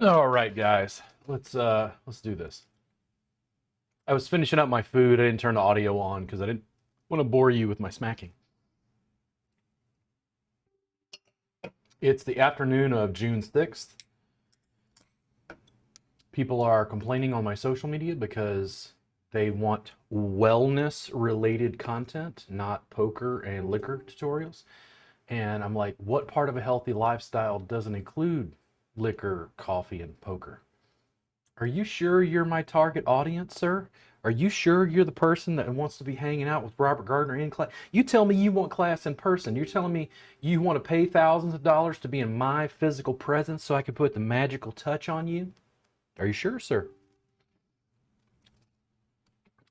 All right, guys. Let's do this. I was finishing up my food. I didn't turn the audio on because I didn't want to bore you with my smacking. It's the afternoon of June 6th. People are complaining on my social media because they want wellness related content, not poker and liquor tutorials. And I'm like, what part of a healthy lifestyle doesn't include liquor, coffee, and poker? Are you sure you're my target audience, sir? Are you sure you're the person that wants to be hanging out with Robert Gardner in class? You tell me you want class in person. You're telling me you want to pay thousands of dollars to be in my physical presence so I can put the magical touch on you? Are you sure, sir?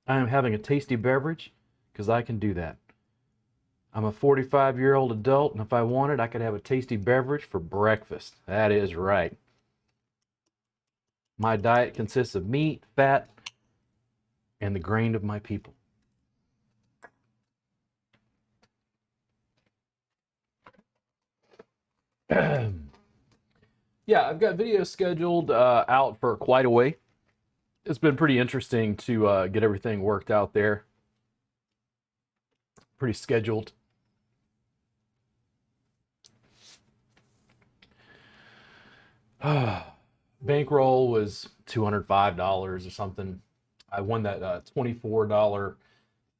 I am having a tasty beverage because I can do that. I'm a 45-year-old adult, and if I wanted, I could have a tasty beverage for breakfast. That is right. My diet consists of meat, fat, and the grain of my people. Yeah, I've got videos scheduled out for quite a way. It's been pretty interesting to get everything worked out there. Pretty scheduled. Bankroll was $205 or something. I won that $24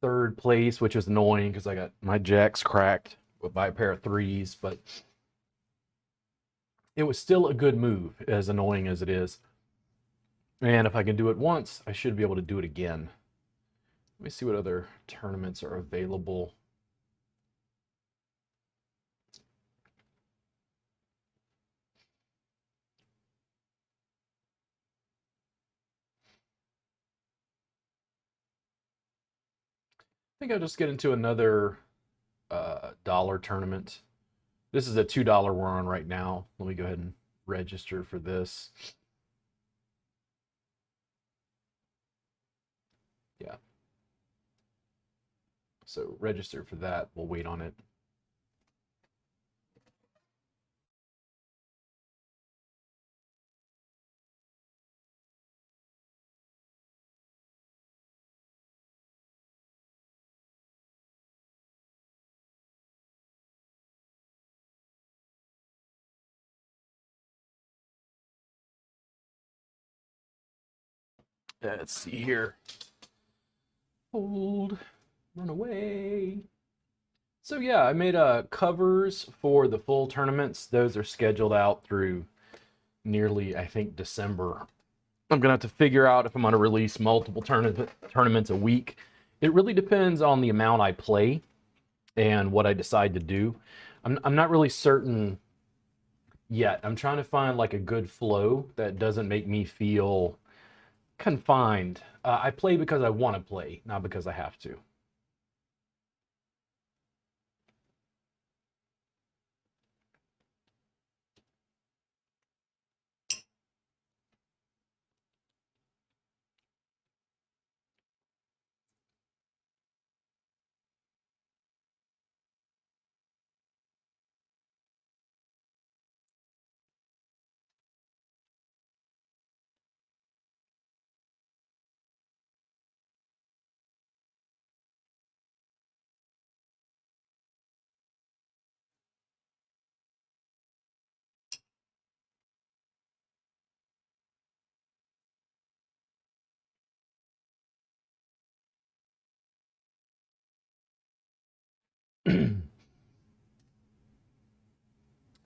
third place, which is annoying because I got my jacks cracked by a pair of threes, but it was still a good move, as annoying as it is. And if I can do it once, I should be able to do it again. Let me see what other tournaments are available. I think I'll just get into another dollar tournament. This is a $2 we're on right now. Let me go ahead and register for this. Yeah. So register for that. We'll wait on it. Let's see here. Hold. Run away. So yeah, I made covers for the full tournaments. Those are scheduled out through nearly, I think, December. I'm gonna have to figure out if I'm gonna release multiple tournaments a week. It really depends on the amount I play and what I decide to do. I'm not really certain yet. I'm trying to find like a good flow that doesn't make me feel confined. I play because I want to play, not because I have to.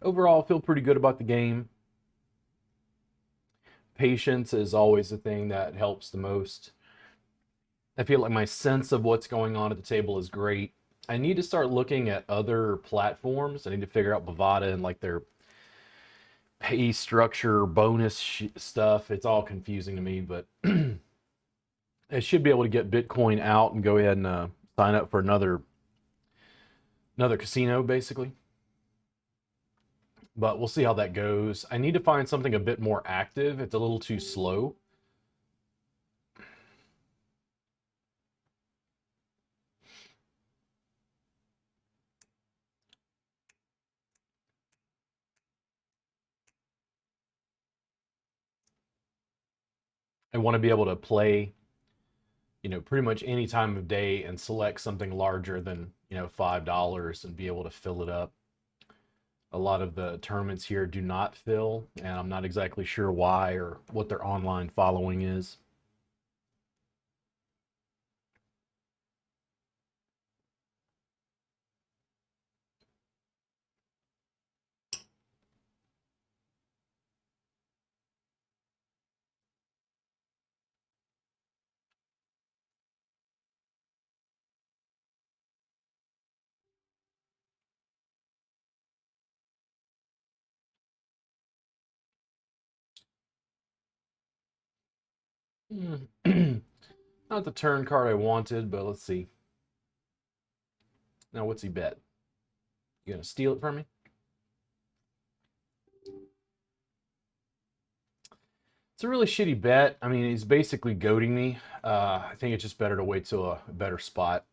Overall, I feel pretty good about the game. Patience is always the thing that helps the most. I feel like my sense of what's going on at the table is great. I need to start looking at other platforms. I need to figure out Bovada and like their pay structure, bonus stuff. It's all confusing to me, but I should be able to get Bitcoin out and go ahead and sign up for another casino, basically. But we'll see how that goes. I need to find something a bit more active. It's a little too slow. I want to be able to play, pretty much any time of day and select something larger than, $5 and be able to fill it up. A lot of the tournaments here do not fill, and I'm not exactly sure why or what their online following is. Not the turn card I wanted, but let's see. Now, what's he bet? You gonna steal it from me? It's a really shitty bet. I mean, he's basically goading me. I think it's just better to wait till a better spot.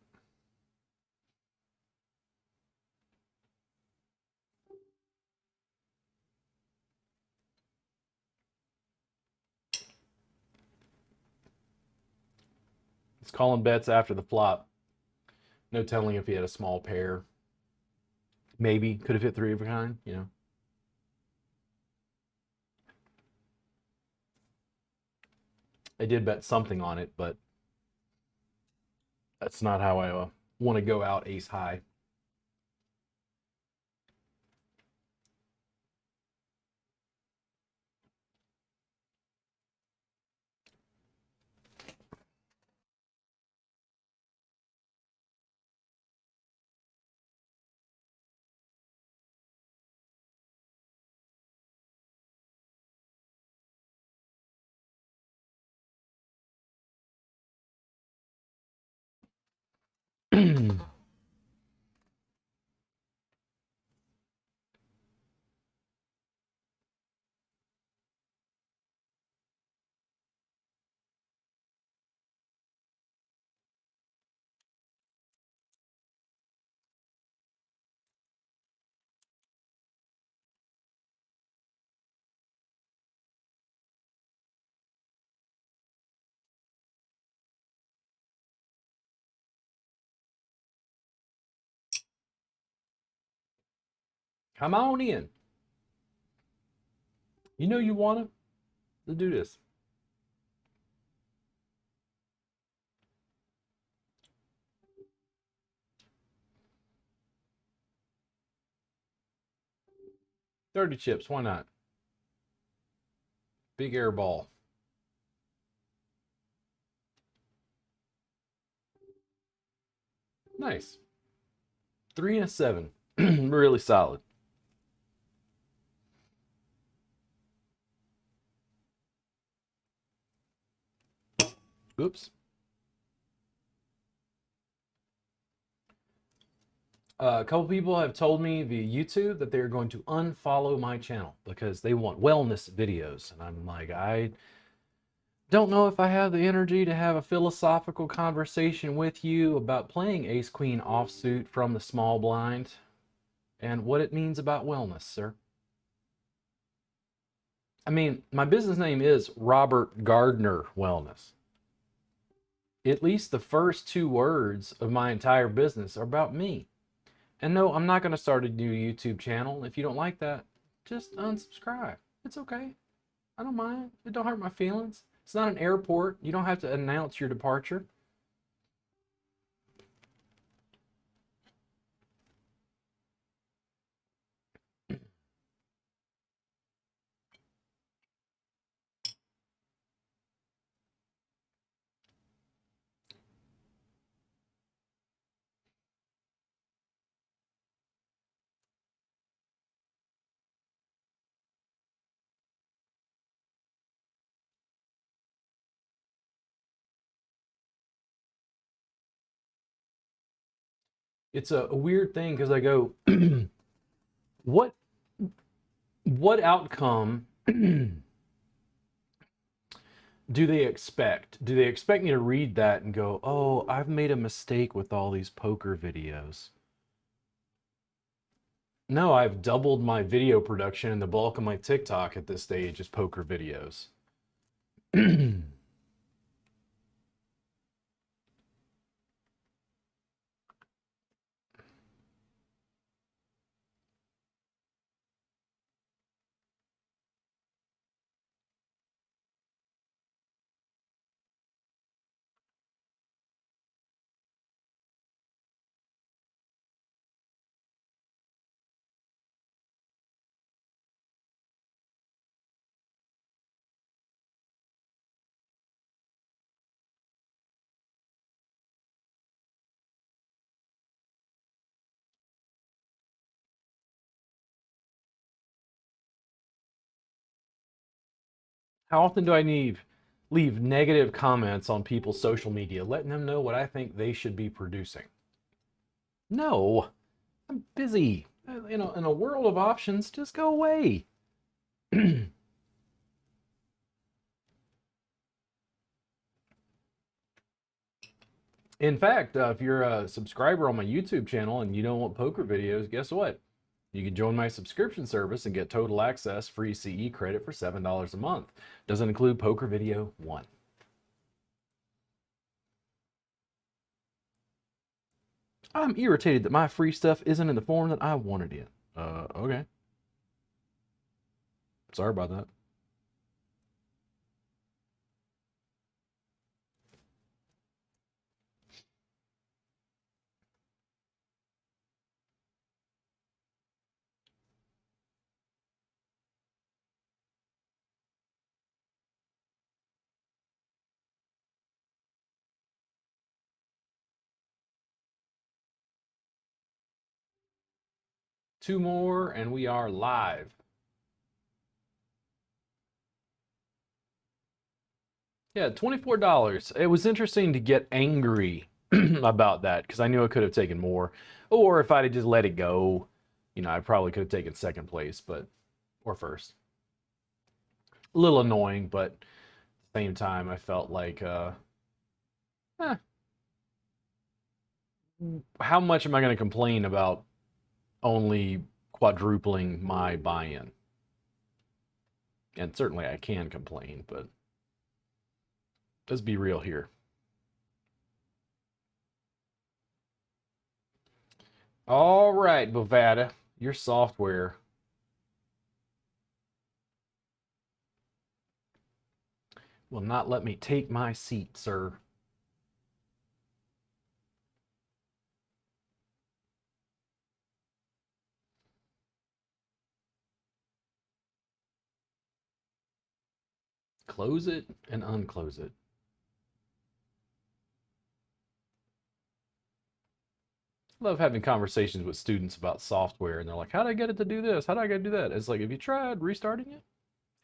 He's calling bets after the flop. No telling if he had a small pair. Maybe could have hit three of a kind. I did bet something on it, but that's not how I want to go out ace high. Come on in. You know you want to. Let's do this. $30 chips. Why not? Big air ball. Nice. 3 and a 7. Really solid. Oops. A couple people have told me via YouTube that they're going to unfollow my channel because they want wellness videos. And I'm like, I don't know if I have the energy to have a philosophical conversation with you about playing ace queen offsuit from the small blind and what it means about wellness, sir. I mean, my business name is Robert Gardner Wellness. At least the first two words of my entire business are about me. And no, I'm not going to start a new YouTube channel. If you don't like that, just unsubscribe. It's okay. I don't mind. It don't hurt my feelings. It's not an airport. You don't have to announce your departure. It's a weird thing because I go, what outcome do they expect? Do they expect me to read that and go, oh, I've made a mistake with all these poker videos? No, I've doubled my video production and the bulk of my TikTok at this stage is poker videos. How often do I leave negative comments on people's social media, letting them know what I think they should be producing? No, I'm busy. In a world of options, just go away. In fact, if you're a subscriber on my YouTube channel and you don't want poker videos, guess what? You can join my subscription service and get total access free CE credit for $7 a month. Doesn't include poker video 1. I'm irritated that my free stuff isn't in the form that I wanted it. Okay. Sorry about that. Two more and we are live. Yeah, $24. It was interesting to get angry about that because I knew I could have taken more. Or if I'd have just let it go, I probably could have taken second place, or first. A little annoying, but at the same time, I felt like, eh, how much am I going to complain about only quadrupling my buy-in? And certainly I can complain, but let's be real here. All right, Bovada, your software will not let me take my seat, sir. Close it and unclose it. I love having conversations with students about software, and they're like, how did I get it to do this? How did I get to do that? It's like, have you tried restarting it?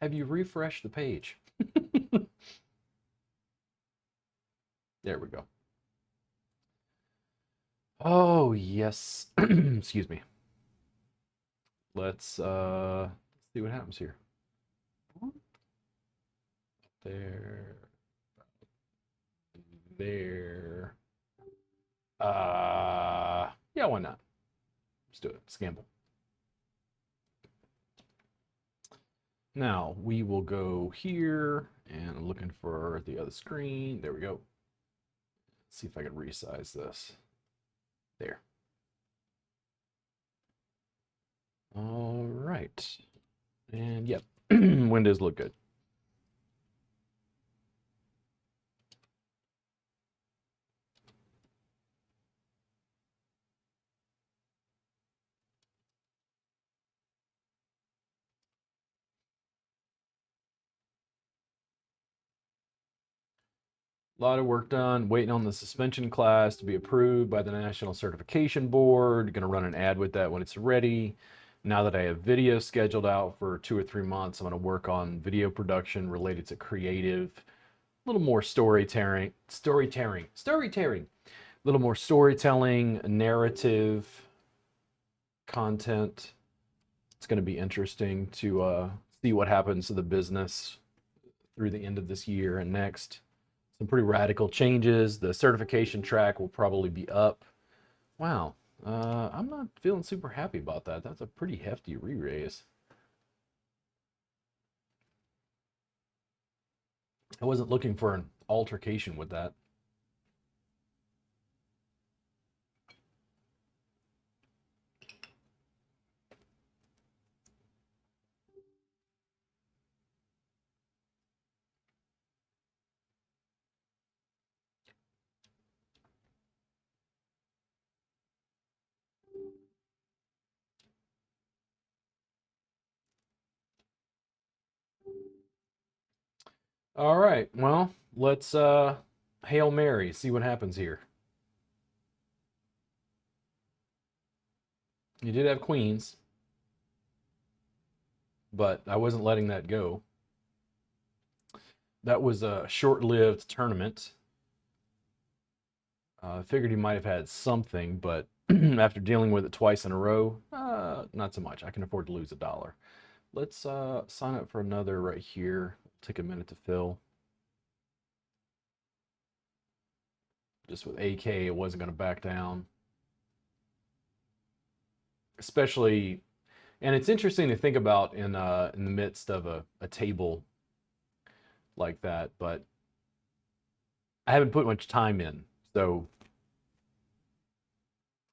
Have you refreshed the page? There we go. Oh, yes. Excuse me. Let's see what happens here. There. There. Yeah, why not? Let's do it. Scamble. Now we will go here, and I'm looking for the other screen. There we go. Let's see if I can resize this. There. All right. And yep, windows look good. A lot of work done, waiting on the suspension class to be approved by the National Certification Board. Going to run an ad with that when it's ready. Now that I have video scheduled out for 2 or 3 months, I'm going to work on video production related to creative, a little more storytelling, a little more storytelling, narrative content. It's going to be interesting to see what happens to the business through the end of this year and next. Some pretty radical changes. The certification track will probably be up. Wow. I'm not feeling super happy about that. That's a pretty hefty re-raise. I wasn't looking for an altercation with that. All right. Well, let's Hail Mary, see what happens here. You did have queens, but I wasn't letting that go. That was a short-lived tournament. I figured he might have had something, but after dealing with it twice in a row, not so much. I can afford to lose $1. Let's sign up for another right here. Take a minute to fill. Just with AK, it wasn't going to back down. Especially, and it's interesting to think about in the midst of a table like that, but I haven't put much time in. So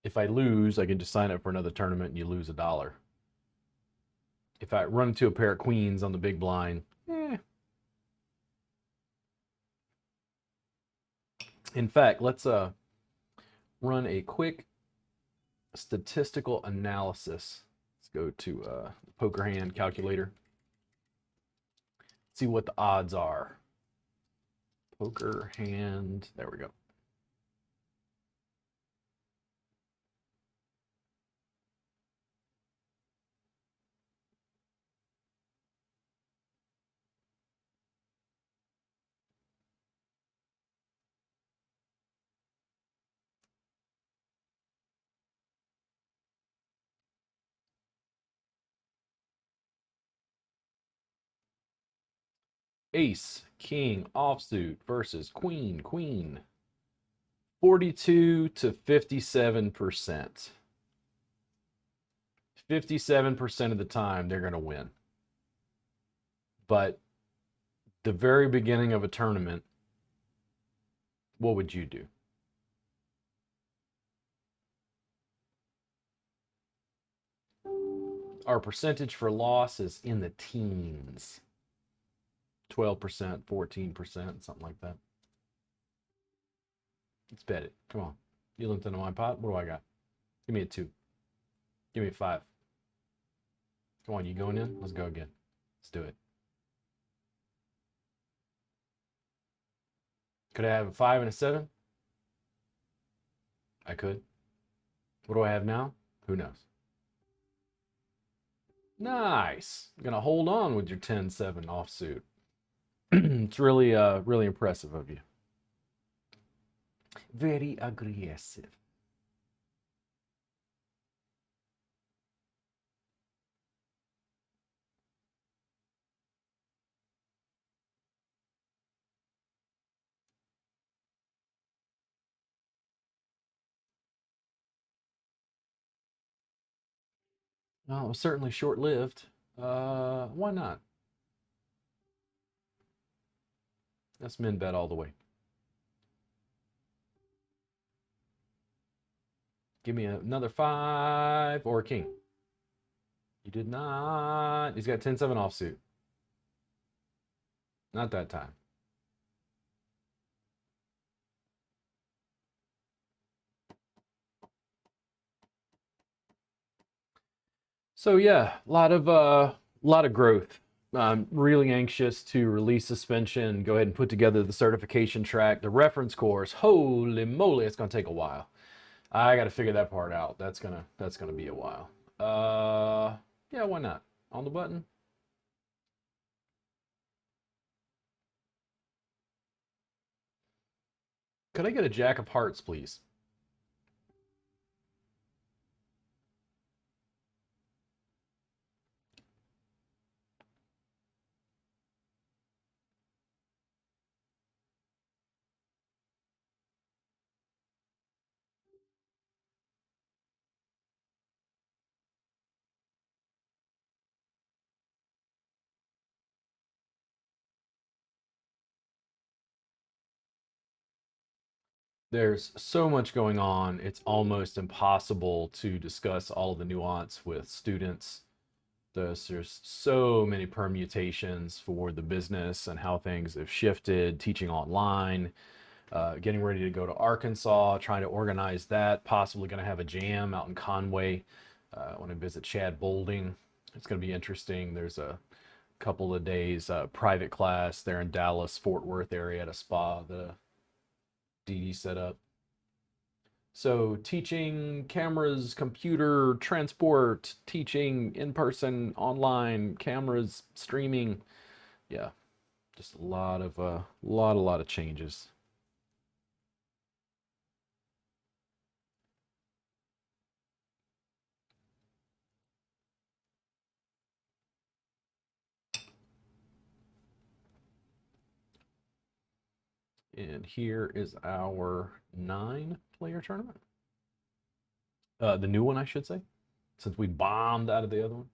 if I lose, I can just sign up for another tournament and you lose $1. If I run into a pair of queens on the big blind, In fact, let's run a quick statistical analysis. Let's go to the poker hand calculator. See what the odds are. Poker hand, there we go. Ace, king, offsuit versus queen, queen. 42 to 57%. 57% of the time they're going to win. But the very beginning of a tournament, what would you do? Our percentage for loss is in the teens. 12%, 14%, something like that. Let's bet it. Come on. You limped into my pot. What do I got? Give me a 2. Give me a 5. Come on, you going in? Let's go again. Let's do it. Could I have a 5 and a 7? I could. What do I have now? Who knows? Nice. I'm gonna hold on with your 10-7 offsuit. It's really really impressive of you. Very aggressive. Well, it was certainly short-lived. Why not? That's min bet all the way. Give me another 5 or a king. You did not. He's got 10-7 offsuit. Not that time. So yeah, a lot of growth. I'm really anxious to release suspension, go ahead and put together the certification track, the reference course. Holy moly, it's gonna take a while. I got to figure that part out. That's gonna be a while. Yeah, why not? On the button. Could I get a jack of hearts, please? There's so much going on. It's almost impossible to discuss all of the nuance with students. There's so many permutations for the business and how things have shifted, teaching online, getting ready to go to Arkansas, trying to organize that, possibly going to have a jam out in Conway when I visit Chad Bolding. It's going to be interesting. There's a couple of days private class there in Dallas, Fort Worth area at a spa that DD set up. So teaching cameras, computer, transport, teaching in person, online, cameras, streaming. Yeah, Just a lot of changes. And here is our 9-player tournament. The new one, I should say, since we bombed out of the other one.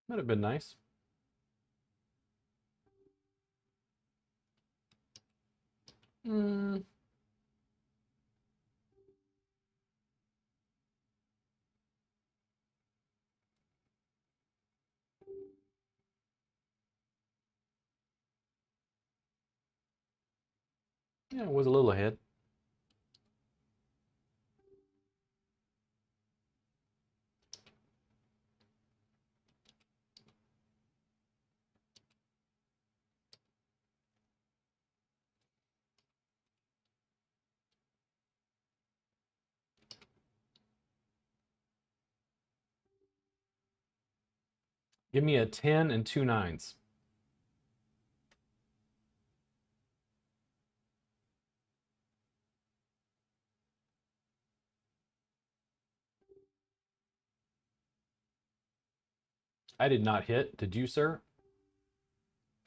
Might have been nice. Mm. Yeah, it was a little ahead. Give me a 10 and 2 9s. I did not hit. Did you, sir?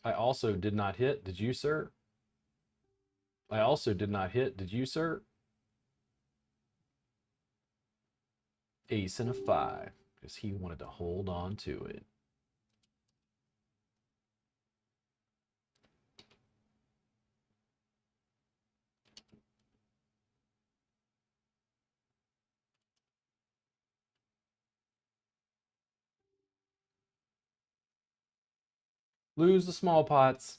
I also did not hit. Did you, sir? I also did not hit. Did you, sir? Ace and a 5, because he wanted to hold on to it. Lose the small pots.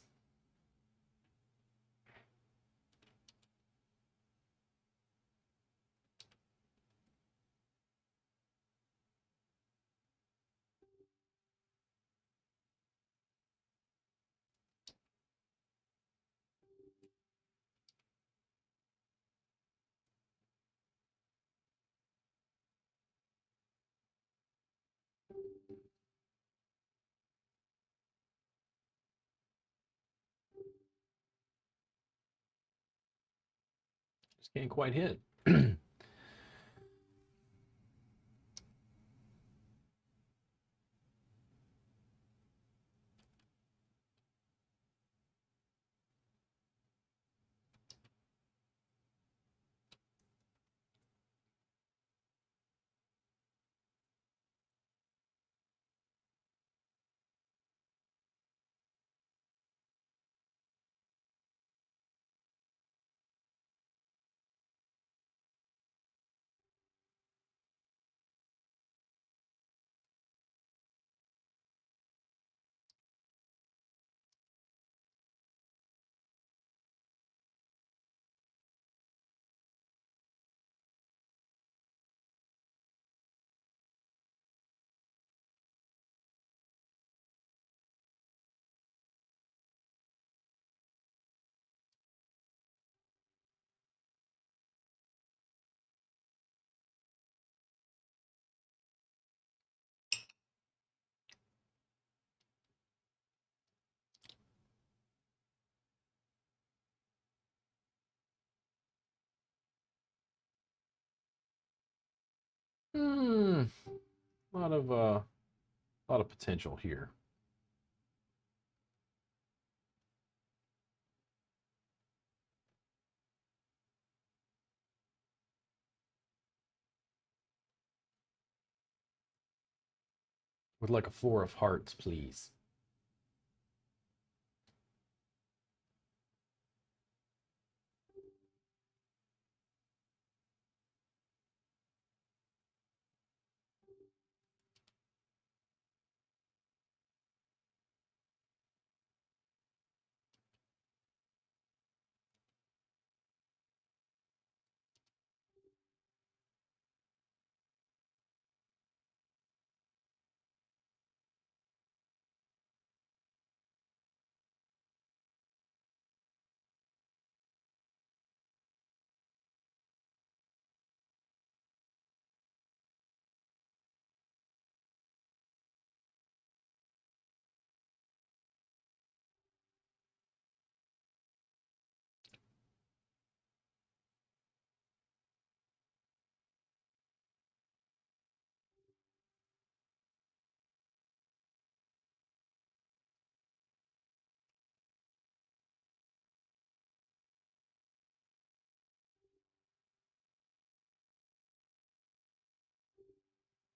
Just can't quite hit. Hmm. A lot of potential here. Would like a 4 of hearts, please.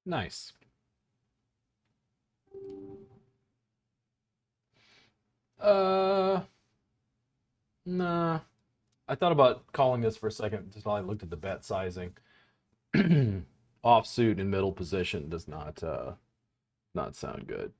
Nice. Uh, nah. I thought about calling this for a second just while I looked at the bet sizing. Offsuit in middle position does not sound good.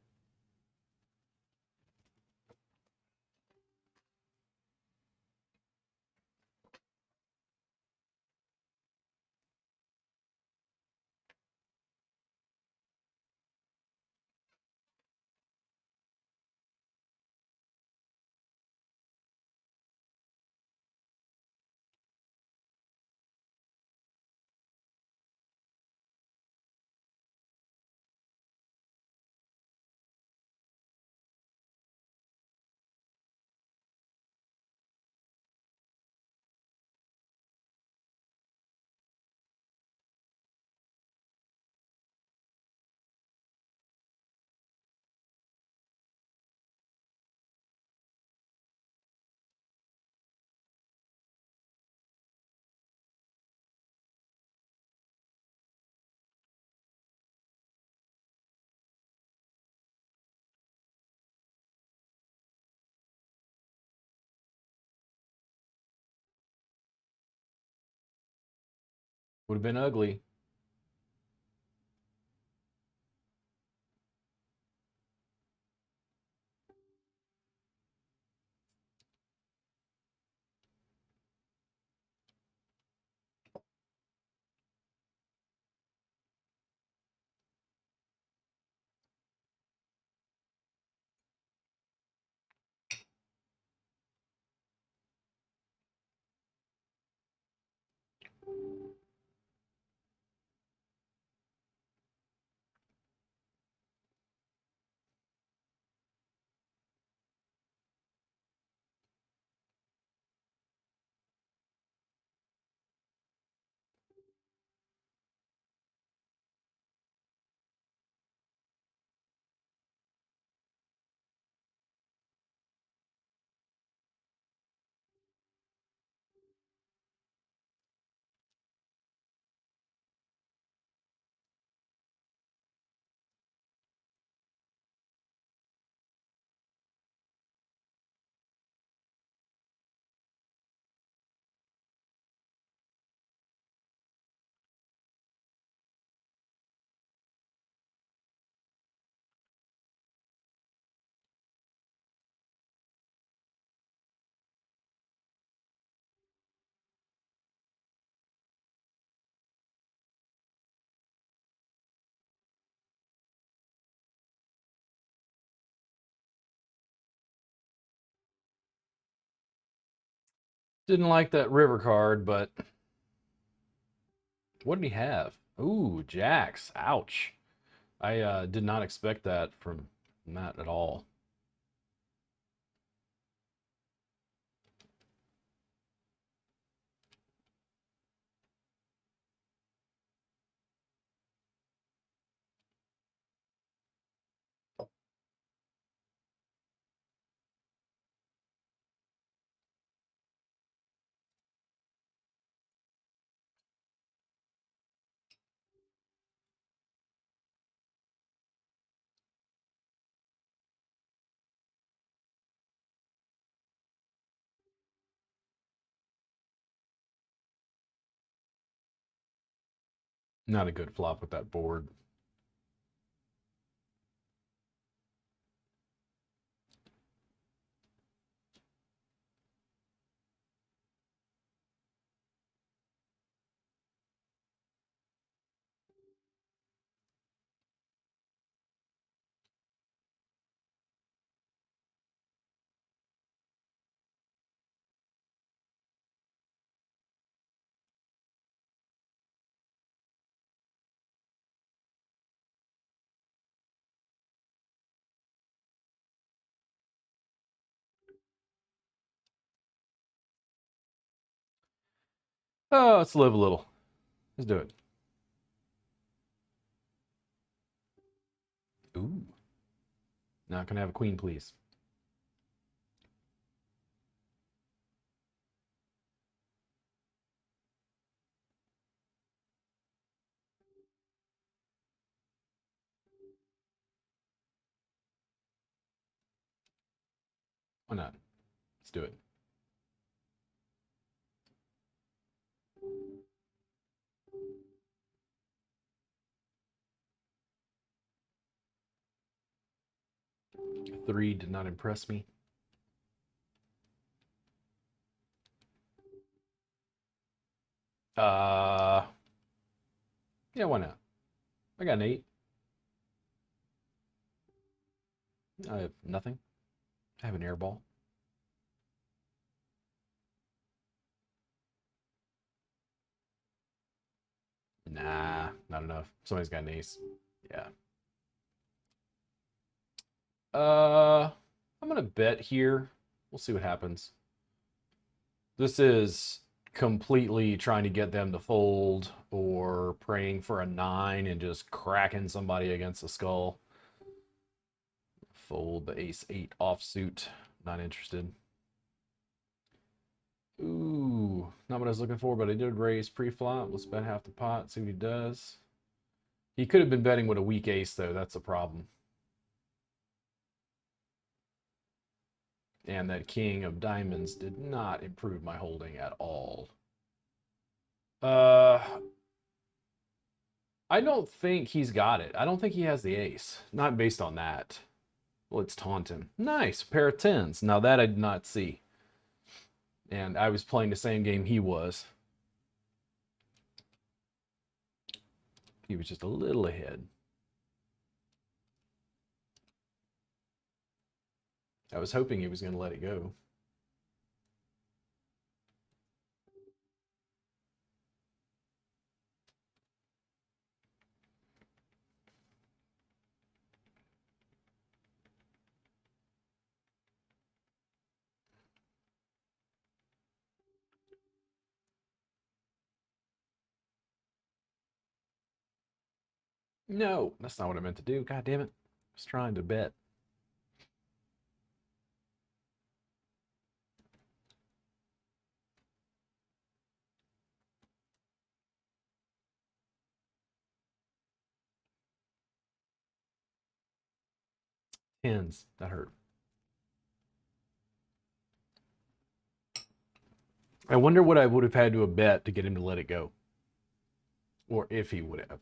Would have been ugly. Didn't like that river card, but what did he have? Ooh, jacks. Ouch. I did not expect that from Matt at all. Not a good flop with that board. Oh, let's live a little. Let's do it. Ooh. Now can I have a queen, please? Why not? Let's do it. A 3 did not impress me. Uh, yeah, why not? I got an 8. I have nothing. I have an air ball. Nah, not enough. Somebody's got an ace. Yeah. Uh, I'm gonna bet here. We'll see what happens. This is completely trying to get them to fold or praying for a 9 and just cracking somebody against the skull. Fold the ace 8 offsuit. Not interested. Ooh, not what I was looking for, but I did raise pre-flop. Let's bet half the pot, see what he does. He could have been betting with a weak ace, though. That's a problem. And that king of diamonds did not improve my holding at all. Uh, I don't think he's got it. I don't think he has the ace. Not based on that. Let's taunt him. Nice, pair of tens. Now that I did not see. And I was playing the same game he was. He was just a little ahead. I was hoping he was going to let it go. No, that's not what I meant to do. God damn it. I was trying to bet. Tens. That hurt. I wonder what I would have had to have bet to get him to let it go. Or if he would have.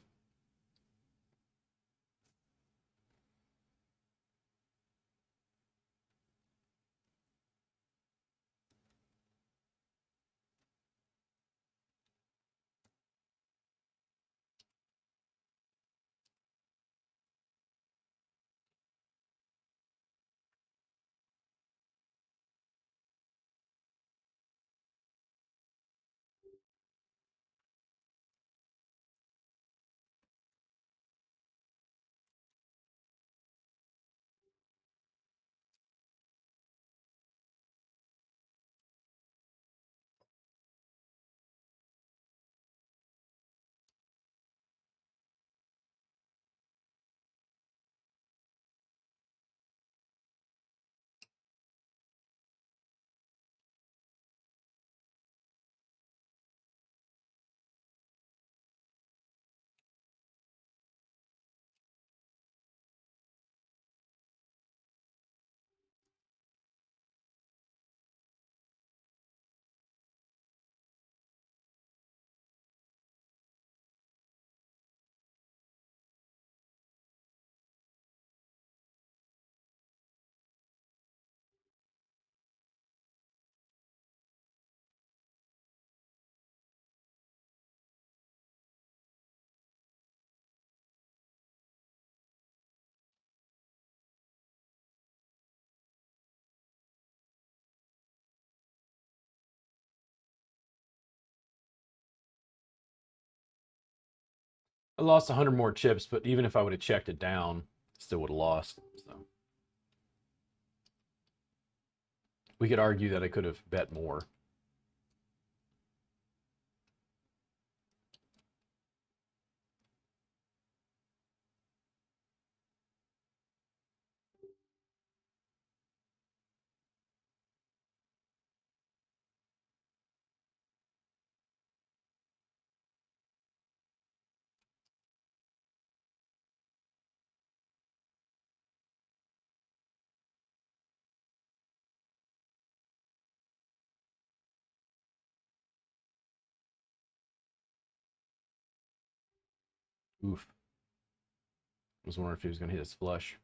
I lost 100 more chips, but even if I would have checked it down, still would have lost. So we could argue that I could have bet more. Oof. I was wondering if he was going to hit his flush.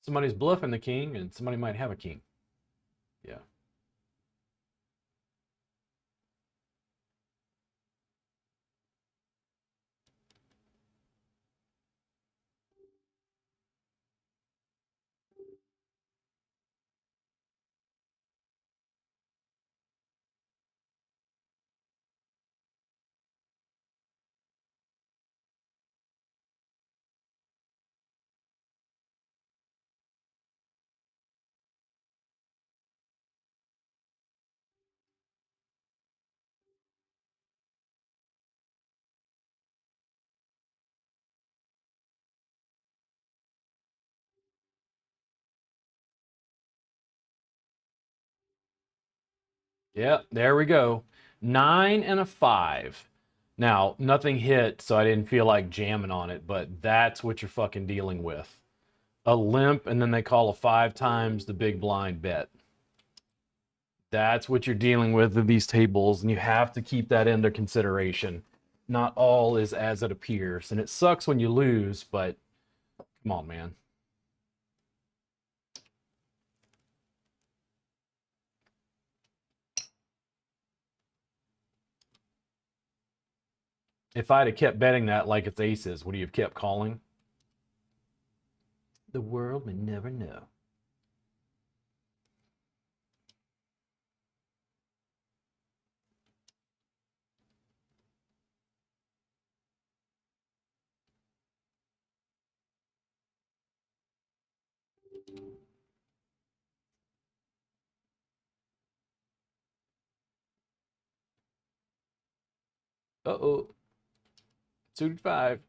Somebody's bluffing the king, and somebody might have a king. Yeah. Yeah, there we go. 9 and a 5. Now, nothing hit, so I didn't feel like jamming on it, but that's what you're fucking dealing with. A limp, and then they call a 5 times the big blind bet. That's what you're dealing with in these tables, and you have to keep that into consideration. Not all is as it appears, and it sucks when you lose, but come on, man. If I'd have kept betting that like it's aces, would you have kept calling? The world may never know. Uh-oh. Suited 5.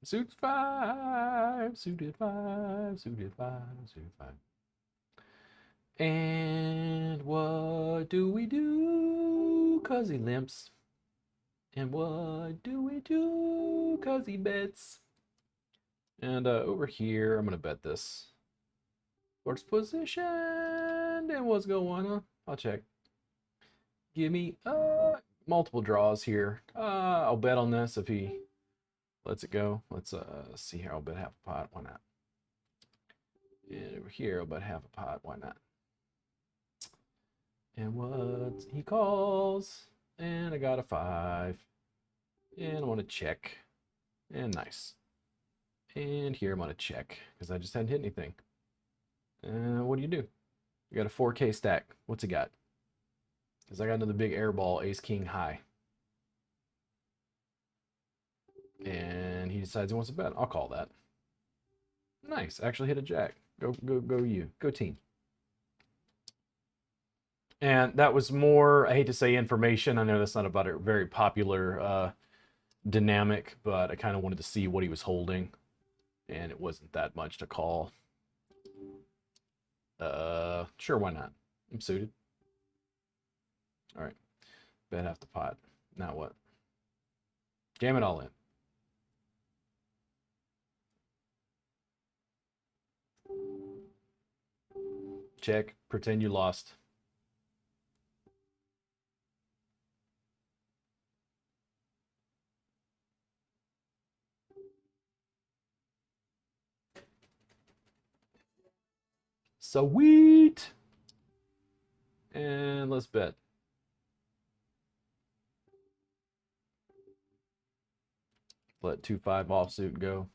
Suited 5. Suited 5. Suited 5. Suited 5. And what do we do? 'Cause he limps. And what do we do? 'Cause he bets. And over here, I'm going to bet this. Sports position. And what's going on? I'll check. Give me multiple draws here. I'll bet on this if he lets it go. Let's see here. I'll bet half a pot. Why not? And over here, I'll bet half a pot. Why not? And what he calls. And I got a 5. And I want to check. And nice. And here I'm going to check because I just hadn't hit anything. What do? You got a 4K stack. What's he got? Because I got another big air ball, ace king high. And he decides he wants to bet. I'll call that. Nice. Actually hit a jack. Go you. Go team. And that was more, I hate to say information. I know that's not about a very popular dynamic, but I kind of wanted to see what he was holding. And it wasn't that much to call. Sure, why not? I'm suited. All right. Bet half the pot. Now what? Jam it all in. Check. Pretend you lost. Sweet. And let's bet. Let 2-5 offsuit go.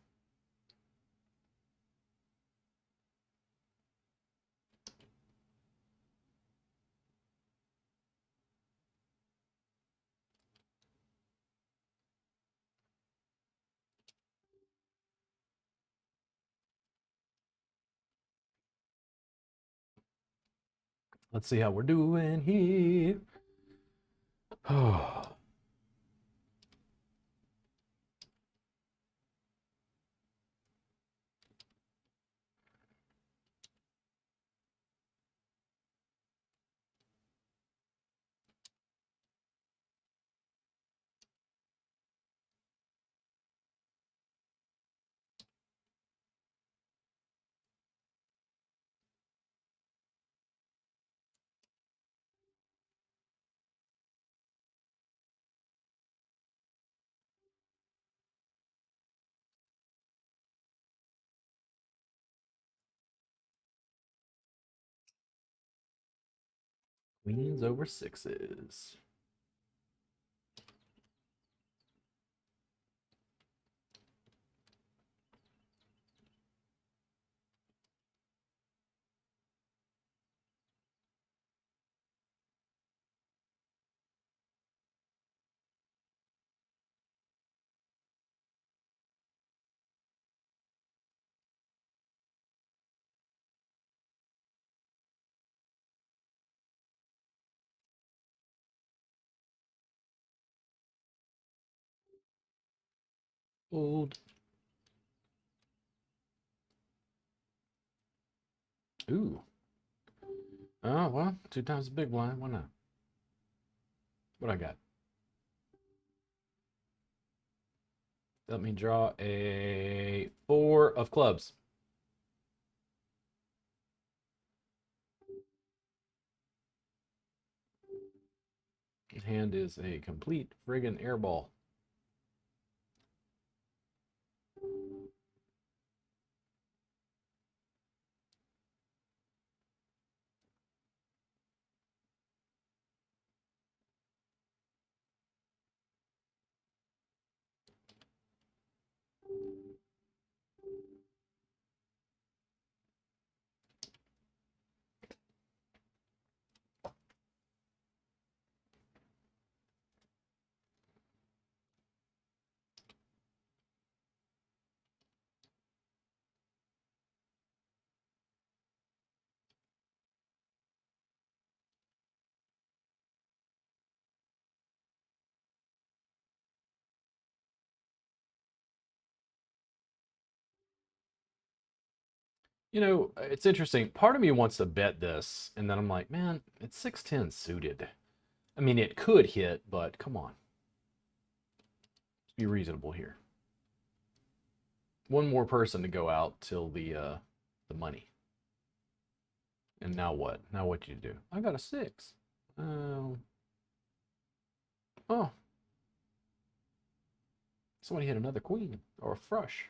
Let's see how we're doing here. Queens over sixes. Old. Ooh. Oh, well, 2 times the big blind. Why not? What I got? Let me draw a 4 of clubs. Hand is a complete friggin' airball. You know, it's interesting. Part of me wants to bet this, and then I'm like, man, it's 610 suited. I mean, it could hit, but come on. Let's be reasonable here. One more person to go out till the money. And now what? Now what you do? I got a 6. Oh. Oh. Somebody hit another queen or a frush.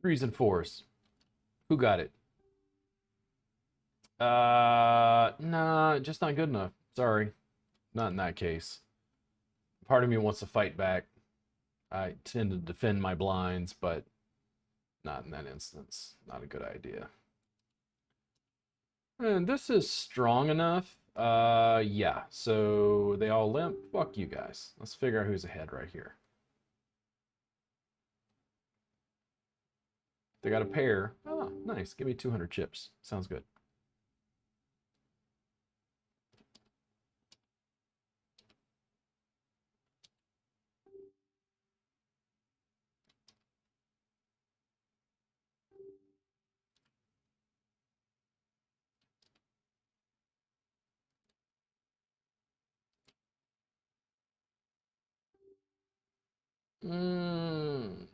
Threes and fours. Who got it? Nah, just not good enough. Sorry. Not in that case. Part of me wants to fight back. I tend to defend my blinds, but not in that instance. Not a good idea. And this is strong enough. Yeah. So they all limp. Fuck you guys. Let's figure out who's ahead right here. They got a pair. Oh, nice. Give me 200 chips. Sounds good.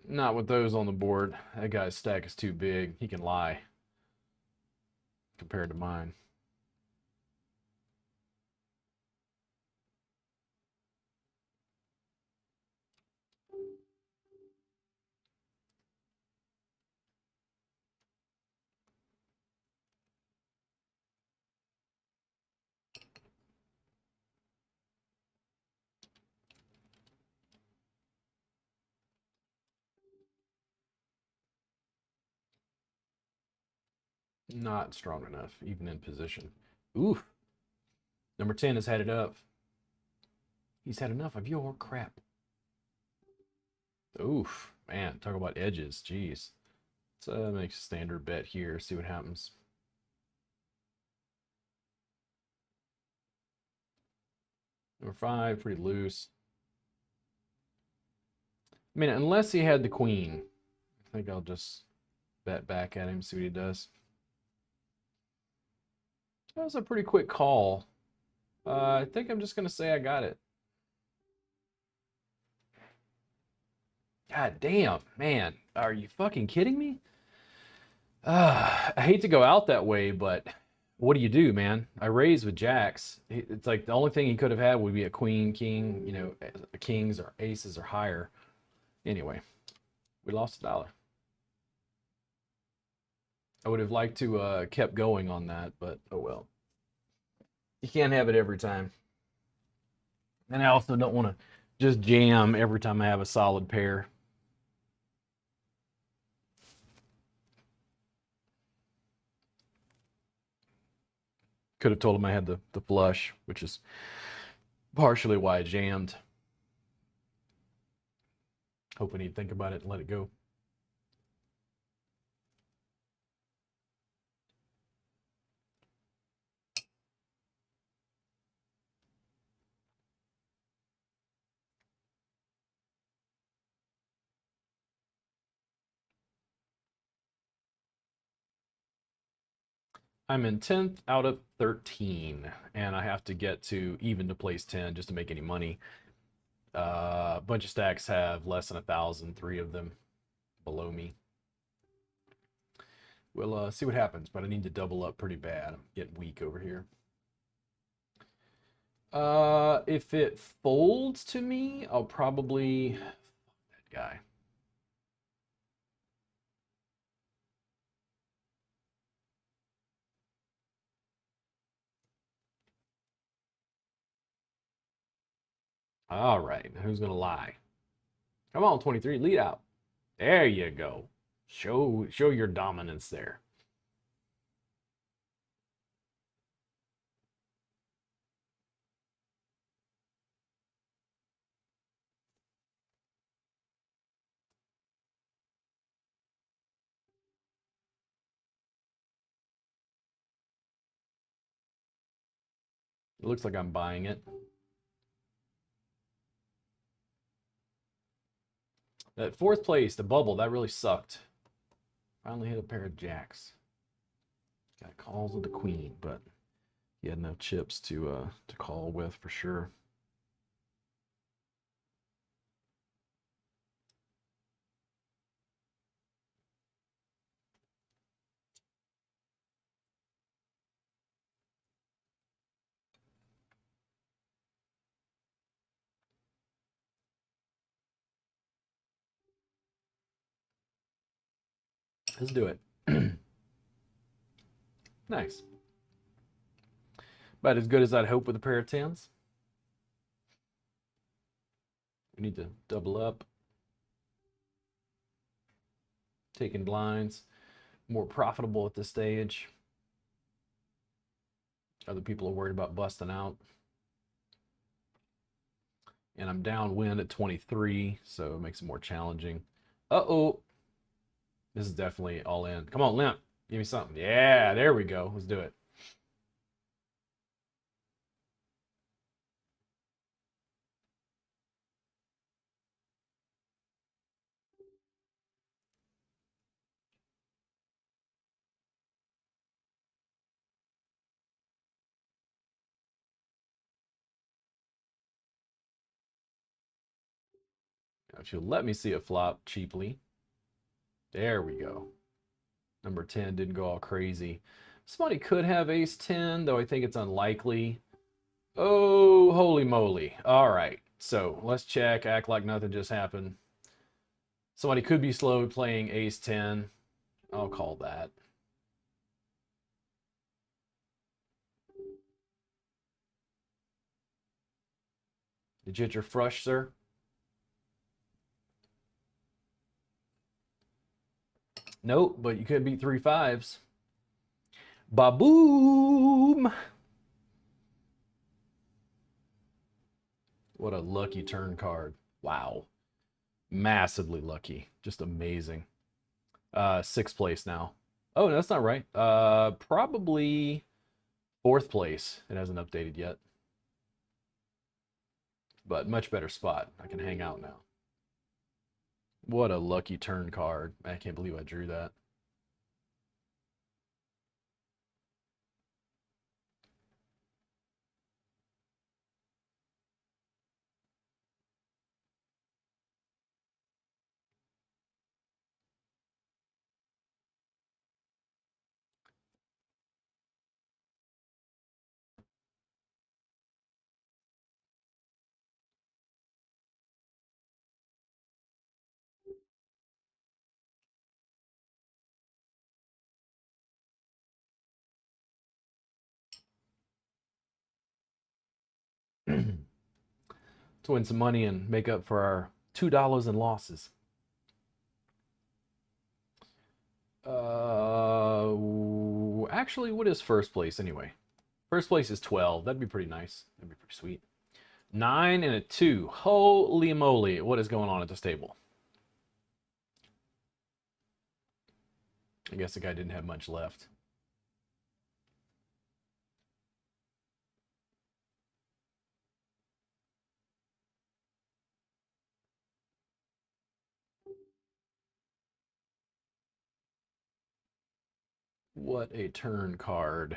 Not with those on the board. That guy's stack is too big. He can lie compared to mine. Not strong enough, even in position. Oof. Number 10 has had it up. He's had enough of your crap. Oof. Man, talk about edges. Jeez. Let's make a standard bet here, see what happens. Number 5, pretty loose. I mean, unless he had the queen, I think I'll just bet back at him, see what he does. That was a pretty quick call. I think I'm just going to say I got it. God damn, man. Are you fucking kidding me? I hate to go out that way, but what do, man? I raised with jacks. It's like the only thing he could have had would be a queen, king, you know, kings or aces or higher. Anyway, we lost $1. I would have liked to kept going on that, but oh well. You can't have it every time. And I also don't want to just jam every time I have a solid pair. Could have told him I had the flush, which is partially why I jammed. Hoping he'd think about it and let it go. I'm in 10th out of 13, and I have to get to even to place 10 just to make any money. A bunch of stacks have less than 1,000, 3 of them below me. We'll see what happens, but I need to double up pretty bad. I'm getting weak over here. If it folds to me, I'll probably that guy. All right, who's gonna lie? Come on, 23, lead out. There you go. Show your dominance there. It looks like I'm buying it. That 4th place, the bubble, that really sucked. Finally hit a pair of jacks. Got calls with the queen, but he had no chips to call with for sure. Let's do it. Nice. About as good as I'd hope with a pair of 10s. We need to double up. Taking blinds. More profitable at this stage. Other people are worried about busting out. And I'm downwind at 23, so it makes it more challenging. Uh-oh. This is definitely all in. Come on, limp. Give me something. Yeah, there we go. Let's do it. If you'll let me see a flop cheaply. There we go. Number 10 didn't go all crazy. Somebody could have ace 10, though I think it's unlikely. Oh, holy moly. All right. So let's check, act like nothing just happened. Somebody could be slow playing ace 10. I'll call that. Did you hit your frush, sir? Nope, but you could beat 3 5s. Ba-boom! What a lucky turn card. Wow. Massively lucky. Just amazing. Sixth place now. Oh, no, that's not right. Probably fourth place. It hasn't updated yet. But much better spot. I can hang out now. What a lucky turn card. I can't believe I drew that. To win some money and make up for our $2 in losses. Actually, what is first place anyway? First place is 12. That'd be pretty nice. That'd be pretty sweet. 9 and a 2. Holy moly. What is going on at this table? I guess the guy didn't have much left. What a turn card.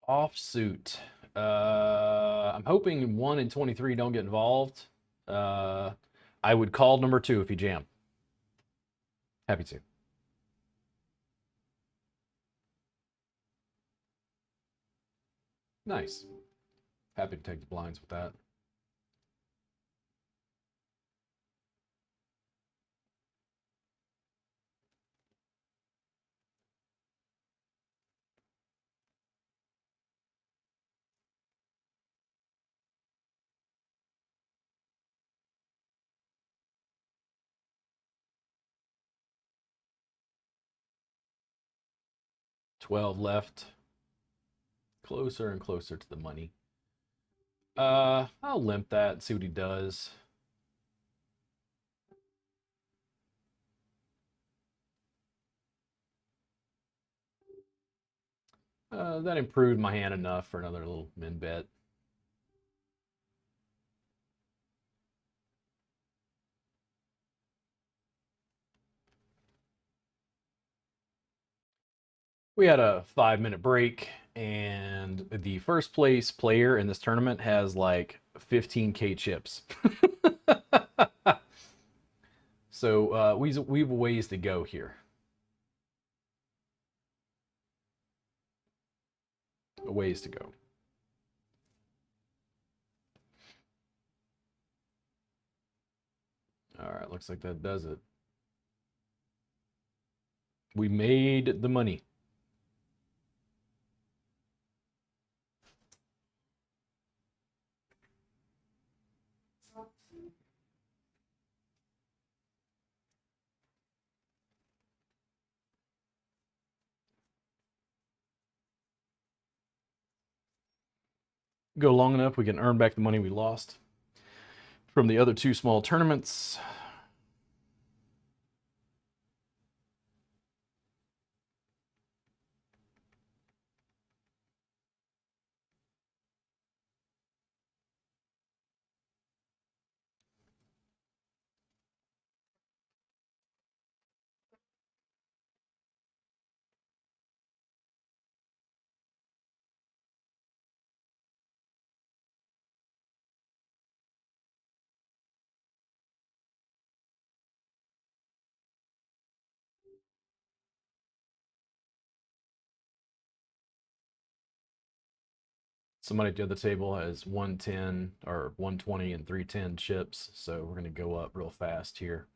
Offsuit. I'm hoping 1 and 23 don't get involved. I would call number 2 if he jammed. Happy to. Nice. Happy to take the blinds with that. $12 left. Closer and closer to the money. I'll limp that and see what he does. That improved my hand enough for another little min bet. We had a 5-minute break, and the first place player in this tournament has like 15K chips. So we've a ways to go here. A ways to go. All right, looks like that does it. We made the money. Go long enough, we can earn back the money we lost from the other 2 small tournaments. Somebody at the other table has 110 or 120 and 310 chips, so we're going to go up real fast here.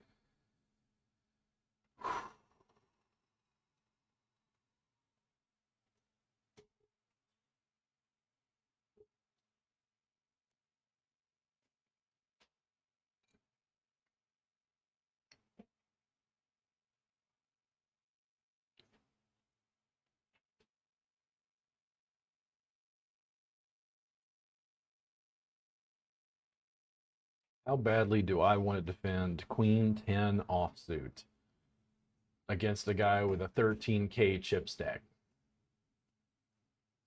How badly do I want to defend Queen 10 offsuit against a guy with a 13K chip stack?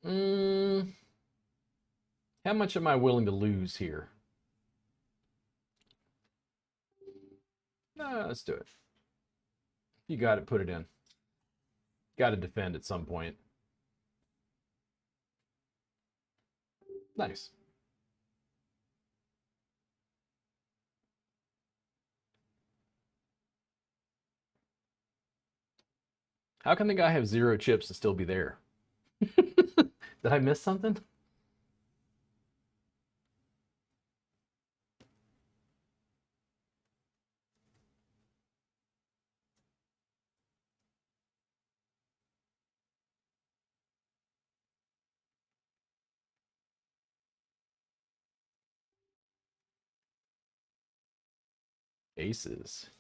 How much am I willing to lose here? Let's do it. You got it, put it in. Got to defend at some point. Nice. How can the guy have 0 chips and still be there? Did I miss something? Aces.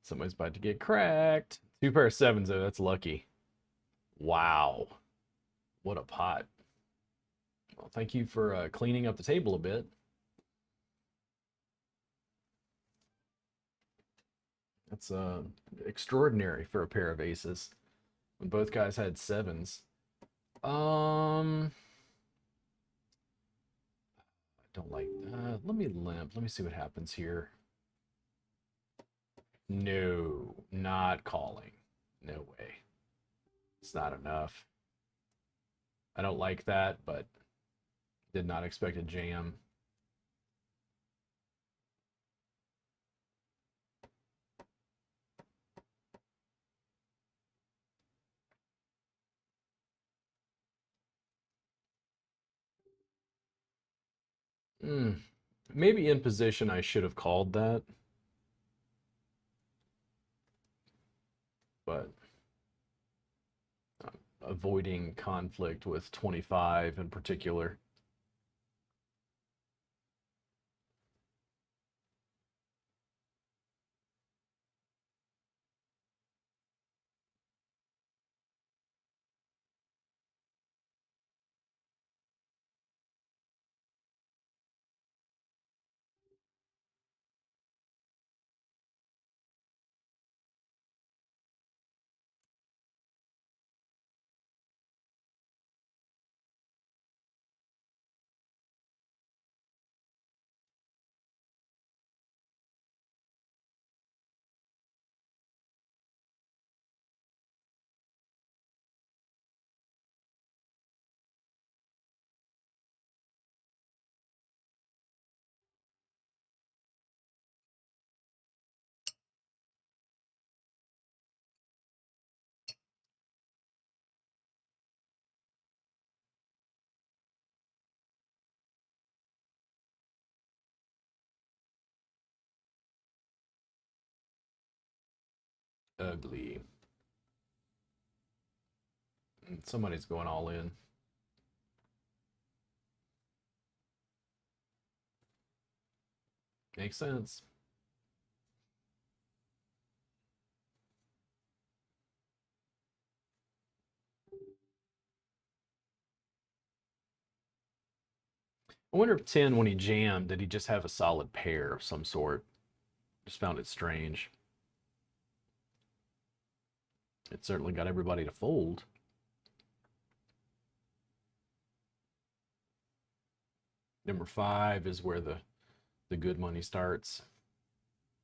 Somebody's about to get cracked. 2 pair of 7s, though. That's lucky. Wow. What a pot. Well, thank you for cleaning up the table a bit. That's extraordinary for a pair of aces when both guys had 7s. I don't like that. Let me limp. Let me see what happens here. No, not calling. No way. It's not enough. I don't like that, but did not expect a jam. Maybe in position I should have called that, but avoiding conflict with 25 in particular. Ugly. Somebody's going all in. Makes sense. I wonder if 10, when he jammed, did he just have a solid pair of some sort? Just found it strange. It certainly got everybody to fold. Number 5 is where the good money starts.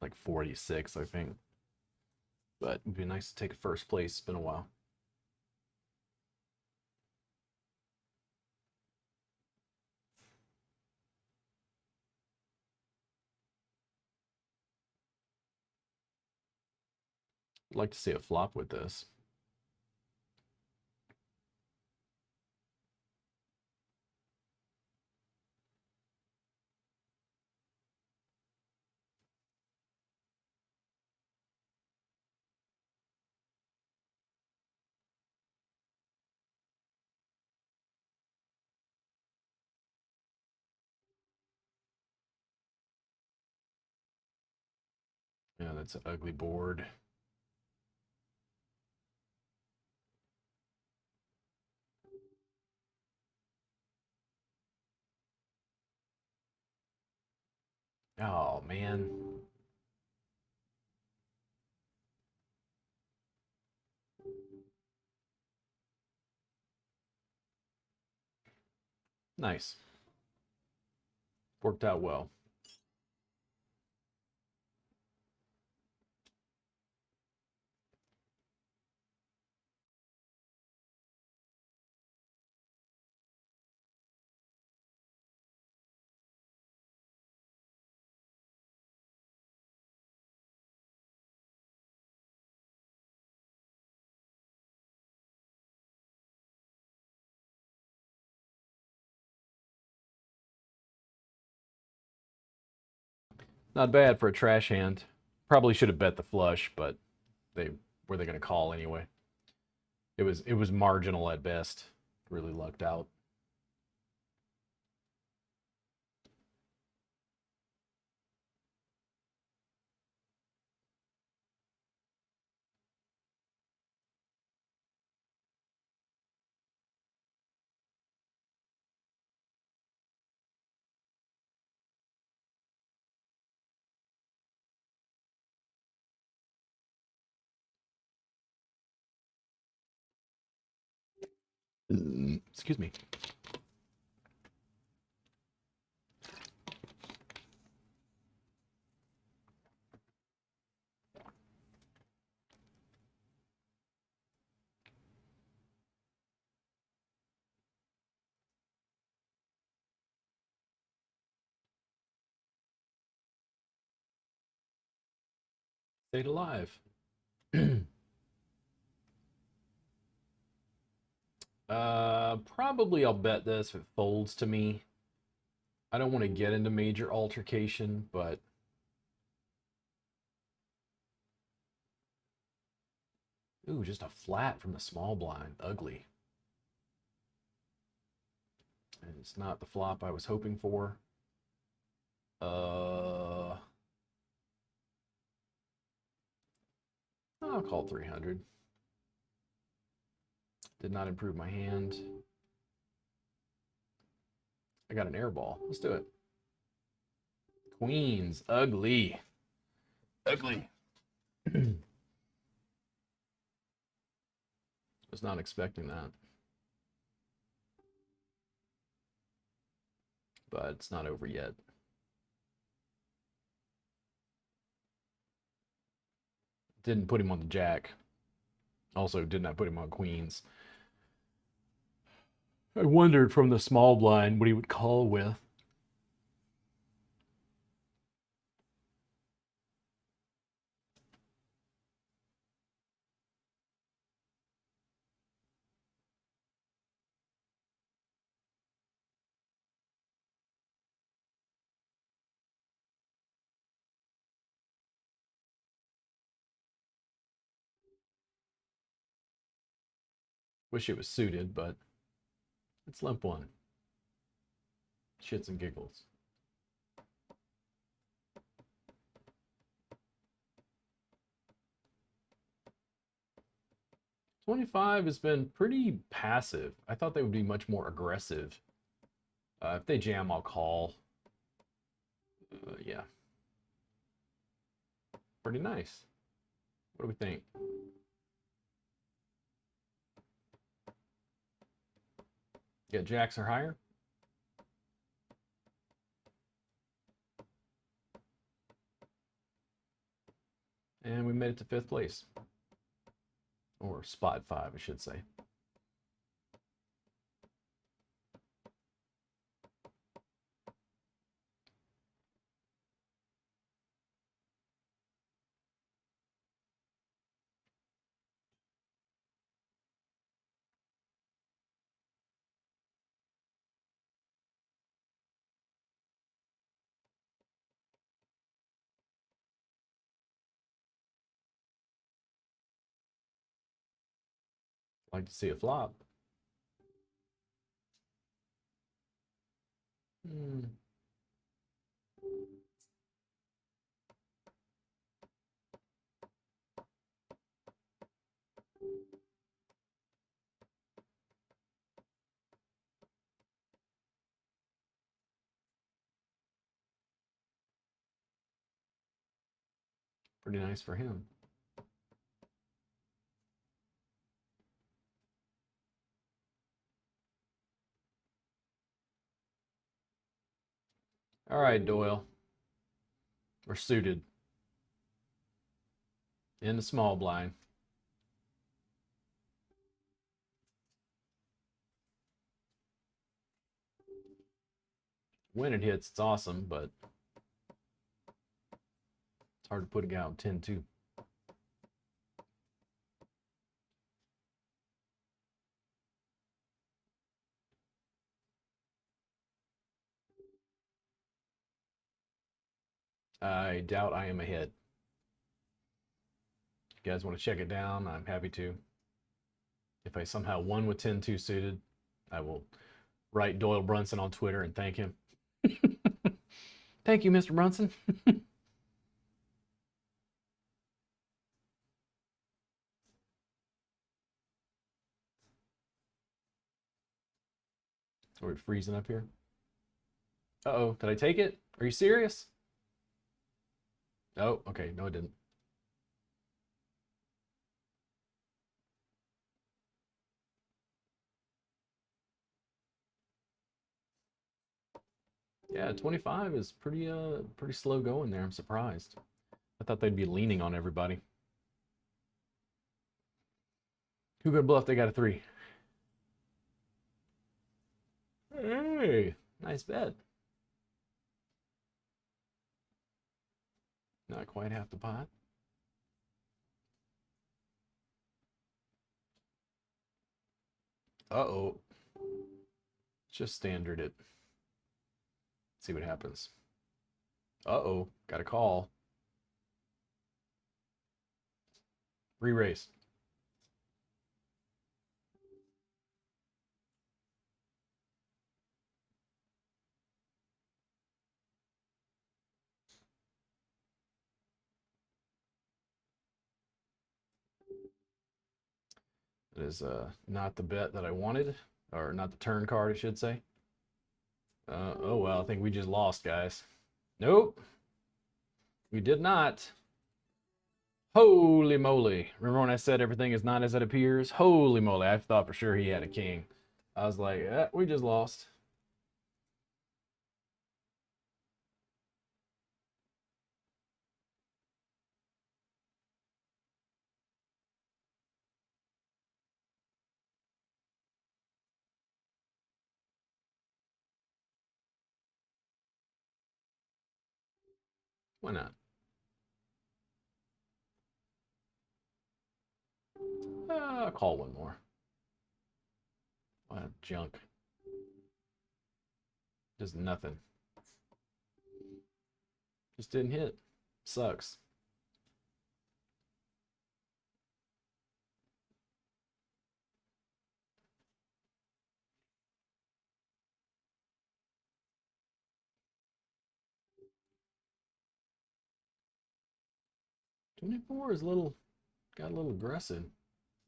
Like 46, I think. But it'd be nice to take a first place. It's been a while. I'd like to see a flop with this. Yeah, that's an ugly board. Oh, man. Nice. Worked out well. Not bad for a trash hand. Probably should have bet the flush, but they were they going to call anyway. It was marginal at best. Really lucked out. Excuse me. Stayed alive. Probably I'll bet this if it folds to me. I don't want to get into major altercation, but ooh, just a flat from the small blind. Ugly. And it's not the flop I was hoping for. I'll call 300. Did not improve my hand. I got an air ball. Let's do it. Queens. Ugly. Ugly. Was not expecting that. But it's not over yet. Didn't put him on the jack. Also, did not put him on queens. I wondered from the small blind what he would call with. Wish it was suited, but it's limp one. Shits and giggles. $25 has been pretty passive. I thought they would be much more aggressive. If they jam, I'll call. Yeah. Pretty nice. What do we think? Yeah, jacks are higher. And we made it to 5th place. Or spot 5, I should say. Like to see a flop. Pretty nice for him. All right, Doyle. We're suited. In the small blind. When it hits, it's awesome, but it's hard to put a guy on 10-2. I doubt I am ahead. If you guys want to check it down, I'm happy to. If I somehow won with 10-2 suited, I will write Doyle Brunson on Twitter and thank him. Thank you, Mr. Brunson. Are we freezing up here? Uh-oh, did I take it? Are you serious? Oh, okay, no, it didn't. Yeah, 25 is pretty slow going there. I'm surprised. I thought they'd be leaning on everybody. Who could bluff? They got a 3. Hey, nice bet. Not quite half the pot. Uh-oh. Just standard it. See what happens. Uh-oh, got a call. Re-raise. It is not the bet that I wanted, or not the turn card, I should say. Oh well, I think we just lost, guys. Nope, we did not. Holy moly. Remember when I said everything is not as it appears? Holy moly, I thought for sure he had a king. I was like, we just lost. Why not? I'll call one more. What junk. Just nothing. Just didn't hit. Sucks. $24 is got a little aggressive.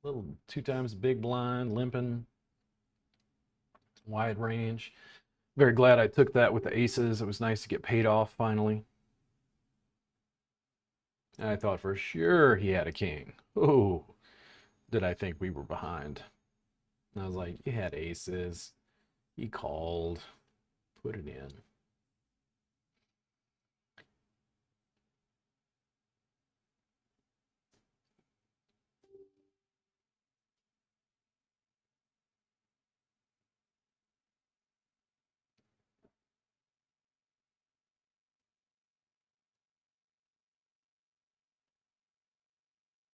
Little 2 times big blind, limping, wide range. Very glad I took that with the aces. It was nice to get paid off finally. I thought for sure he had a king. Oh, did I think we were behind? And I was like, you had aces. He called. Put it in.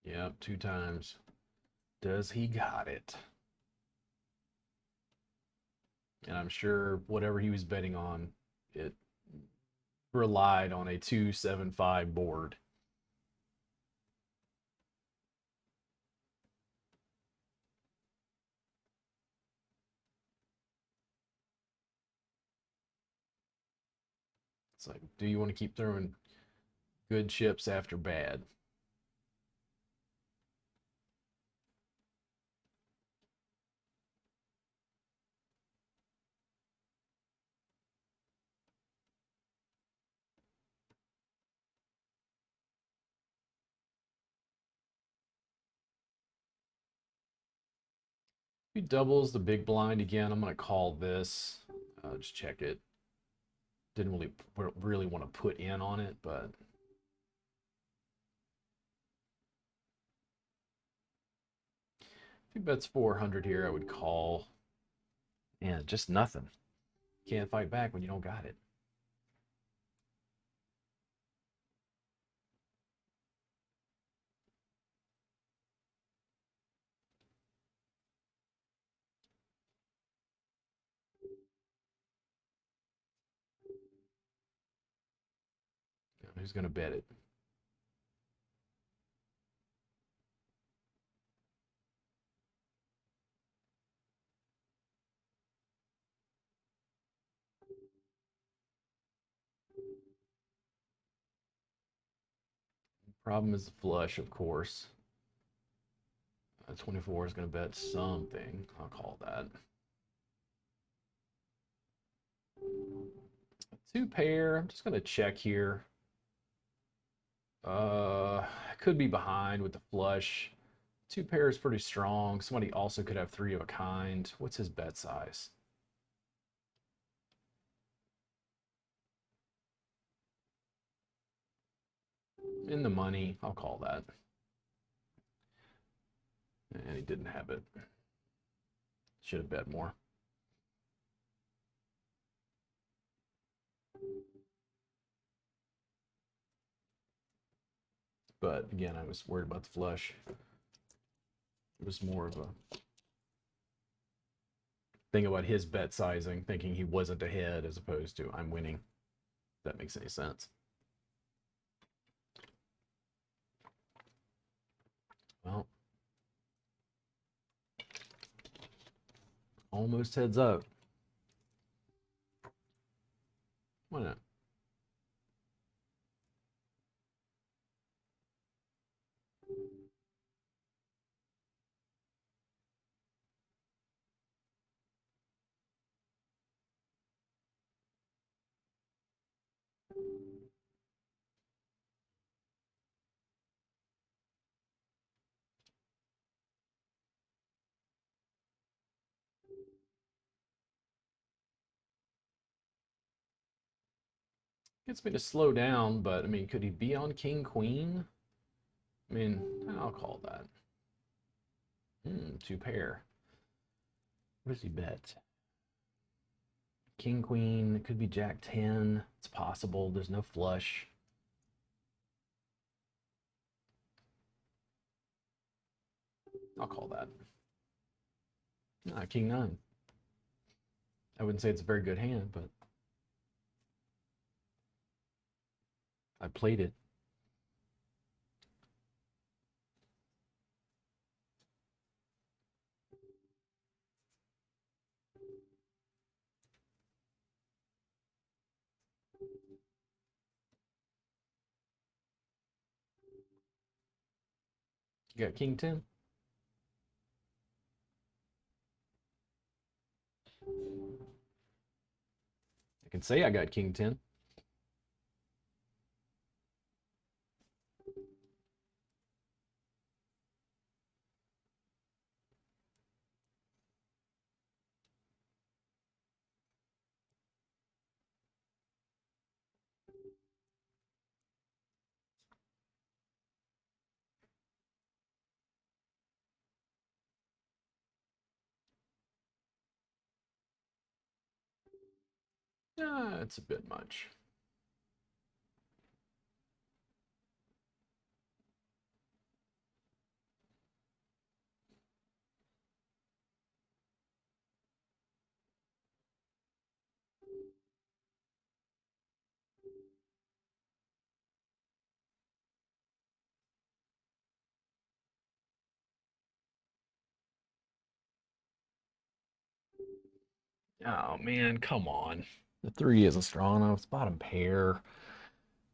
Yep, 2 times. Does he got it? And I'm sure whatever he was betting on, it relied on a 2-7-5 board. It's like, do you want to keep throwing good chips after bad? he doubles the big blind again, I'm going to call this. Just check it. Didn't really want to put in on it, but if he bets 400 here, I would call. Yeah, just nothing. Can't fight back when you don't got it. Who's going to bet it? Problem is the flush, of course. 24 is going to bet something. I'll call that. Two pair. I'm just going to check here. Could be behind with the flush. Two pair is pretty strong. Somebody also could have three of a kind. What's his bet size? In the money. I'll call that. And he didn't have it. Should have bet more. But again, I was worried about the flush. It was more of a thing about his bet sizing, thinking he wasn't ahead as opposed to I'm winning. If that makes any sense. Well, almost heads up. Why not? Gets me to slow down, but I mean, could he be on King Queen? I mean, I'll call that. Two pair. What does he bet? King Queen. It could be Jack 10. It's possible. There's no flush. I'll call that. King 9. I wouldn't say it's a very good hand, but I played it. You got King 10? I can say I got King 10. It's a bit much. Oh man, come on. The 3 isn't strong enough. It's bottom pair.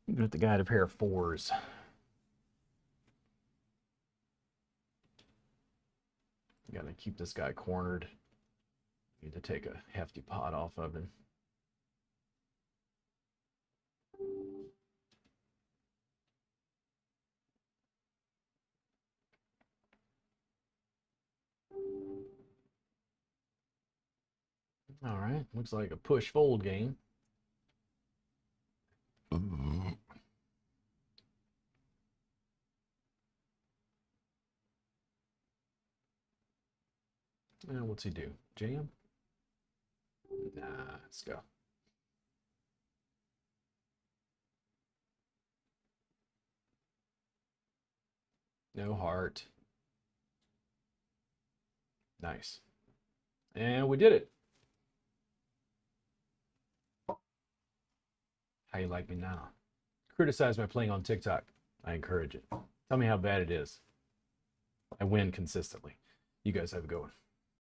Even if the guy had a pair of 4s. Gotta keep this guy cornered. Need to take a hefty pot off of him. All right, looks like a push fold game. And what's he do? Jam? Nah, let's go. No heart. Nice. And we did it. How you like me now? Criticize my playing on TikTok. I encourage it. Tell me how bad it is. I win consistently. You guys have a good one.